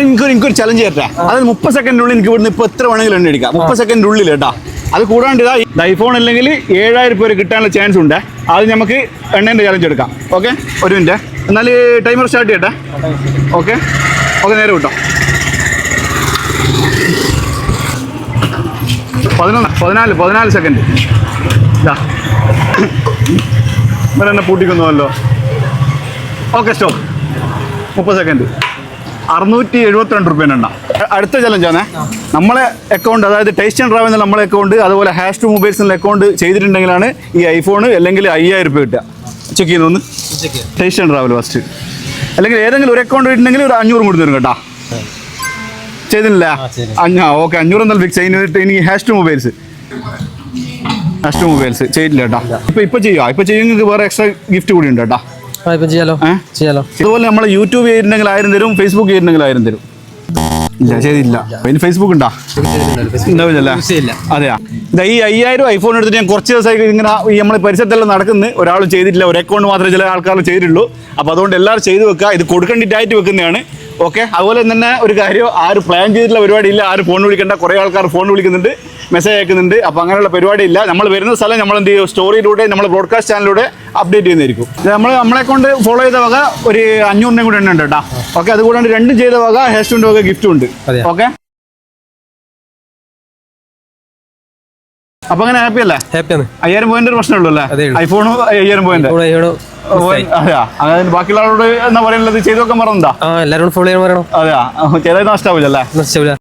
എനിക്കൊരു ചലഞ്ച് ചെയ്യട്ടെ. അതായത് 30 സെക്കൻഡിനുള്ളിൽ എനിക്ക് ഇവിടുന്ന് ഇപ്പോൾ എത്ര വേണമെങ്കിലും എണ്ണ അടിക്കാം. 30 സെക്കൻഡിനുള്ളിൽ കേട്ടോ. അത് കൂടാണ്ട് ഇതാ ഐഫോൺ അല്ലെങ്കിൽ 7000 രൂപ കിട്ടാനുള്ള ചാൻസ് ഉണ്ട്. അത് നമുക്ക് എണ്ണേൻ്റെ ചലഞ്ച് എടുക്കാം. ഓക്കെ, ഒരു മിനിറ്റ്. എന്നാൽ ടൈമർ സ്റ്റാർട്ട് ചെയ്യട്ടെ. ഓക്കെ ഓക്കെ, നേരെ വിട്ടോ. 14 സെക്കൻഡ്. ഇതാ ഇവിടെ എന്നെ പൂട്ടിക്കുന്നുവല്ലോ. Okay, stop. 30 സെക്കൻഡ്. 672 രൂപ എണ്ണ. അടുത്ത ചലഞ്ചാണ്. നമ്മളെ അക്കൗണ്ട്, അതായത് ടേസ്റ്റ് ആൻഡ് ട്രാവൽ എന്ന നമ്മളെ അക്കൗണ്ട്, അതുപോലെ #2 മൊബൈൽസ് എന്ന അക്കൗണ്ട് ചെയ്തിട്ടുണ്ടെങ്കിലാണ് ഈ ഐഫോൺ അല്ലെങ്കിൽ 5000 രൂപ കിട്ടുക. ചെക്ക് ചെയ്യുന്നു. ടേസ്റ്റ് ആൻഡ് ട്രാവൽ ഫസ്റ്റ്, അല്ലെങ്കിൽ ഏതെങ്കിലും ഒരു അക്കൗണ്ട് ഇട്ടുണ്ടെങ്കിൽ ഒരു 500 കൂടി തരും കേട്ടോ. ചെയ്തില്ല? ഓക്കെ, 500 എന്തായാലും ഫിക്സ് ചെയ്തിട്ട് ഇനി #2 മൊബൈൽസ് ചെയ്തില്ല കേട്ടോ. ഇപ്പൊ ചെയ്യുമെങ്കിൽ വേറെ എക്സ്ട്രാ ഗിഫ്റ്റ് കൂടി ഉണ്ട് കേട്ടോ. ചെയ്യാലോ. അതുപോലെ നമ്മൾ യൂട്യൂബ് ചെയ്തിട്ടുണ്ടെങ്കിൽ 1000 തരും, ഫേസ്ബുക്ക് ചെയ്തിട്ടുണ്ടെങ്കിൽ 1000 തരും. ഇല്ല, ചെയ്തില്ല. ഇനി ഫേസ്ബുക്ക് ഉണ്ടോ? ഉണ്ടാവില്ലല്ലേ? അതെയാ. ഇതാ ഈ 5000 ഐഫോൺ എടുത്തിട്ട് ഞാൻ കുറച്ച് ദിവസമായി ഇങ്ങനെ ഈ നമ്മളെ പരിസരത്തെല്ലാം നടക്കുന്നത്. ഒരാളും ചെയ്തിട്ടില്ല, ഒരു അക്കൗണ്ട് മാത്രമേ ചില ആൾക്കാർ ചെയ്തിട്ടുള്ളൂ. അപ്പോൾ അതുകൊണ്ട് എല്ലാവരും ചെയ്ത് വെക്കുക. ഇത് കൊടുക്കേണ്ടിട്ടായിട്ട് വെക്കുന്നതാണ്. ഓക്കെ, അതുപോലെ തന്നെ ഒരു കാര്യം, ആരും പ്ലാൻ ചെയ്തിട്ടുള്ള പരിപാടിയില്ല. ആരും ഫോൺ വിളിക്കേണ്ട. കുറേ ആൾക്കാർ ഫോൺ വിളിക്കുന്നുണ്ട്, മെസ്സേജ് അയക്കുന്നുണ്ട്. അപ്പോൾ അങ്ങനെയുള്ള പരിപാടിയില്ല. നമ്മൾ വരുന്ന സ്ഥലം നമ്മൾ എന്ത് ചെയ്യും, സ്റ്റോറിയിലൂടെ നമ്മൾ ബ്രോഡ്കാസ്റ്റ് ചാനലിലൂടെ അപ്ഡേറ്റ് ചെയ്യുന്നതായിരിക്കും. നമ്മളെ കൊണ്ട് ഫോളോ ചെയ്ത വക ഒരു 500 കൂടെ ഉണ്ട് കേട്ടോ. ഓക്കെ, അതുകൂടാണ്ട് 2 ചെയ്ത വക #2 വക ഗിഫ്റ്റും ഉണ്ട്. ഓക്കെ, അപ്പൊ അങ്ങനെ ഹാപ്പി അല്ലേ? 5000 പോയിന്റ് പ്രശ്നമുള്ളൂ അല്ലേ? ഐഫോണും 5000 പോയിന്റ്. അതെയാ, അതായത് ബാക്കിയുള്ള ആളോട് എന്താ പറയുന്നത്, ചെയ്തു നോക്കാൻ പറഞ്ഞാ? എല്ലാവരും ഫോളോ ചെയ്യാൻ പറയണം. അതെയാ, ചെയ്താൽ നഷ്ടാവില്ലല്ലേ?